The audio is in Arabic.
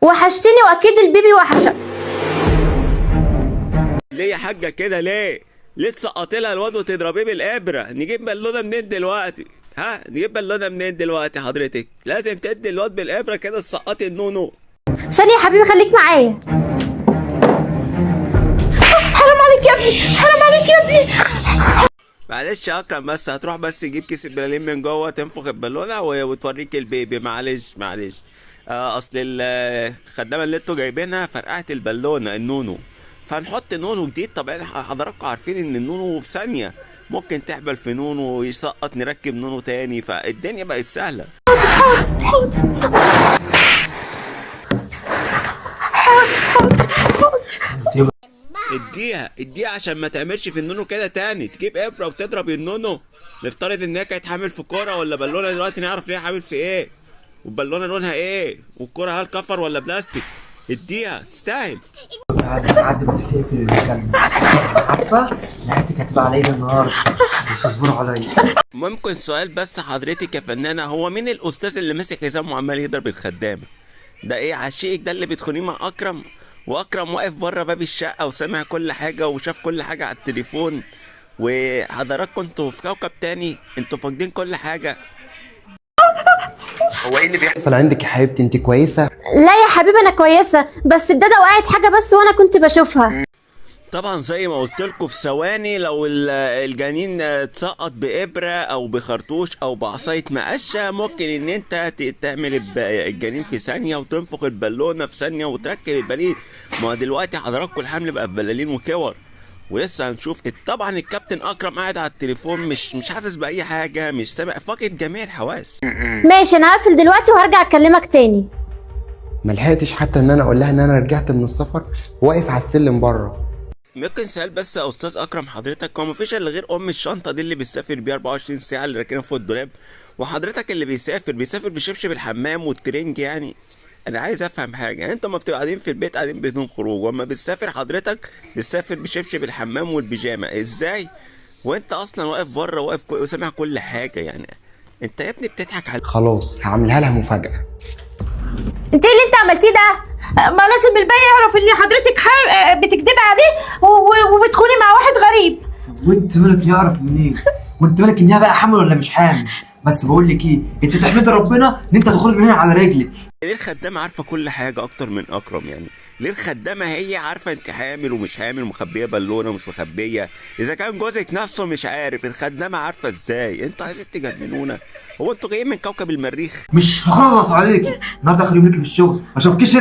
وحشتني واكيد البيبي وحشك. ليه يا حاجه كده ليه؟ ليه تسقطي لها الواد وتضربيه بالابره؟ نجيب بالونه منين دلوقتي؟ نجيب بالونه منين دلوقتي حضرتك؟ لازم تدي الواد بالابره كده تسقطي النونو. ثانيه يا حبيبي خليك معايا. حرام عليك يا ابني، حرام عليك يا ابني. معلش يا اكرم، بس هتروح بس تجيب كيس البلالين من جوه، تنفخ البالونه وتوريك البيبي. معلش اصل الخدامه اللي انتوا جايبينها فرقعت البالونه النونو، فهنحط نونو جديد. طبعا حضراتكم عارفين ان النونو في ثانيه ممكن تحبل في نونو ويسقط، نركب نونو تاني، فالدنيا بقت سهله. اديها عشان ما تعملش في النونو كده تاني. تجيب ابره وتضرب النونو. نفترض ان هي كانت حامل في كوره ولا بالونه، دلوقتي نعرف ليه حامل في ايه، والبالونه لونها ايه، والكوره هل كفر ولا بلاستيك. اديها تستاهل. عدي بس تقفل المكالمة، عارفة نهايتك هتبقى عليا النهاردة، بس اصبروا عليا. ممكن سؤال بس حضرتك يا فنانة، هو مين الأستاذ اللي مسك حزام وعمال يضرب الخدامة؟ ده إيه عشيقك ده اللي بتخونيه مع أكرم؟ وأكرم واقف بره باب الشقة وسامع كل حاجة وشاف كل حاجة على التليفون، وحضراتكم انتوا في كوكب تاني، انتوا فاقدين كل حاجة. هو ايه اللي بيحصل عندك يا حبيبتي؟ انت كويسة؟ لا يا حبيبي انا كويسه، بس الداده وقعت حاجه بس وانا كنت بشوفها. طبعا زي ما قلت لكم في ثواني، لو الجنين اتسقط بإبرة أو بخرطوش أو بعصاية مقشة، ممكن إن أنت تعمل الجنين في ثانية وتنفخ البالونة في ثانية وتركب البلالين. ما دلوقتي حضراتكم الحمل بقى ببلالين وكور، ولسه هنشوف. طبعا الكابتن أكرم قاعد على التليفون مش حاسس بأي حاجة، مش سامع، فاقد جميع الحواس. ماشي انا هقفل دلوقتي وهرجع اكلمك تاني. ملحقتش حتى ان انا اقول لها ان انا رجعت من السفر، واقف على السلم بره. ممكن سؤال بس يا استاذ اكرم حضرتك، هو مفيش الا غير ام الشنطه دي اللي بتسافر بيها 24 ساعه اللي راكنها فوق الدولاب، وحضرتك اللي بيسافر بشبشب الحمام والترنج يعني؟ انا عايز افهم حاجه، يعني انتوا ما بتبقوا قاعدين في البيت قاعدين بدون خروج، واما بتسافر حضرتك بتسافر بشبشب الحمام والبيجامه ازاي؟ وانت اصلا واقف بره واقف وسامع كل حاجه يعني. انت يا ابني بتضحك على خلاص هعملها لها مفاجأة. انت ايه اللي انت عملتيه ده؟ ما لازم الباقي يعرف ان حضرتك بتكدبي عليه وبتخوني مع واحد غريب. وانت مالك يعرف منين؟ وانت مالك انها بقى حامل ولا مش حامل؟ بس بقول لك ايه، انت تحمدي ربنا ان انت تخرج من هنا على رجلك. ليه الخدامة عارفة كل حاجة أكتر من أكرم يعني؟ ليه الخدامة هي عارفة أنت حامل ومش حامل، ومخبية بالونة ومش مخبية؟ إذا كان جوزك نفسه مش عارف، الخدامة عارفة إزاي؟ أنتوا عايزين تجننونا؟ هو أنتوا جايين من كوكب المريخ؟ مش هخلص عليكي النهارده، اخر يوم ليكي في الشغل، ما اشوفكيش هنا.